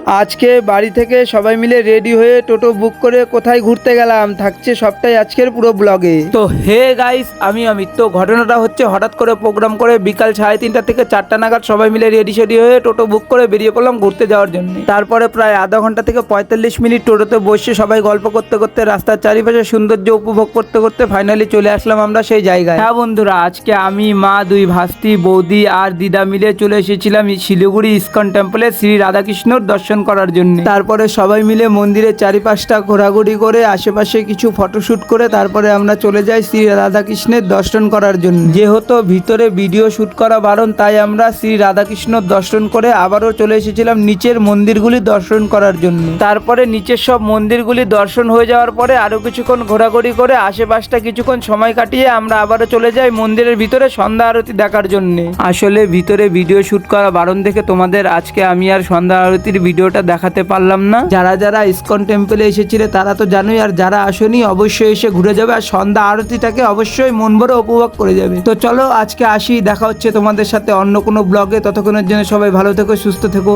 আজকে বাড়ি থেকে সবাই মিলে রেডি হয়ে টোটো বুক করে কোথায় ঘুরতে গেলাম থাকছে সবটাই আজকের পুরো ব্লগে। তো হে গাইস, আমি অমিত। তো ঘটনাটা হচ্ছে হঠাৎ করে প্রোগ্রাম করে বিকাল 3:30 থেকে 4টা নাগাদ সবাই মিলে রেডি সেডি হয়ে টোটো বুক করে বেরিয়ে পড়লাম ঘুরতে যাওয়ার জন্য। তারপরে প্রায় আধা ঘন্টা থেকে 45 মিনিট টোটোতে বসে সবাই গল্প করতে করতে রাস্তার চারিপাশে সৌন্দর্য উপভোগ করতে করতে ফাইনালি চলে আসলাম আমরা সেই জায়গায়। হ্যাঁ বন্ধুরা, আজকে আমি, মা, দুই ভাস্তি, বৌদি আর দিদা মিলে চলে এসেছিলাম শিলিগুড়ি ইস্কন টেম্পলে শ্রী রাধাকৃষ্ণর দর্শন করার জন্য। তারপরে সবাই মিলে মন্দিরের চারিপাশটা ঘোরাঘুরি করে আশেপাশে কিছু ফটোশুট করে তারপরে আমরা চলে যাই শ্রী রাধাকৃষ্ণের দর্শন করার জন্য। যেহেতু ভিতরে ভিডিও শুট করা বারণ, তাই আমরা শ্রী রাধাকৃষ্ণর দর্শন করে আবারও চলে এসেছিলাম নিচের মন্দিরগুলি দর্শন করার জন্য। তারপরে নিচের সব মন্দিরগুলি দর্শন হয়ে যাওয়ার পরে আরো কিছুক্ষণ ঘোরাঘুরি করে আশেপাশটা কিছুক্ষণ সময় কাটিয়ে আমরা আবারও চলে যাই মন্দিরের ভিতরে সন্ধ্যা আরতি দেখার জন্য। আসলে ভিতরে ভিডিও শুট করা বারণ দেখে তোমাদের আজকে আমি আর সন্ধ্যা আরতির ভিডিওটা দেখাতে পারলাম না। যারা যারা ইস্কন টেম্পলে এসেছিলে তারা তো জানোই, আর যারা আসেনি অবশ্যই এসে ঘুরে যাবে আর সন্ধ্যা আরতিটাকে অবশ্যই মন ভরে উপভোগ করে যাবে। তো চলো আজকে আসি, দেখা হচ্ছে তোমাদের সাথে অন্য কোনো ব্লগে। ততক্ষণের জন্য সবাই ভালো থেকো, সুস্থ থেকো।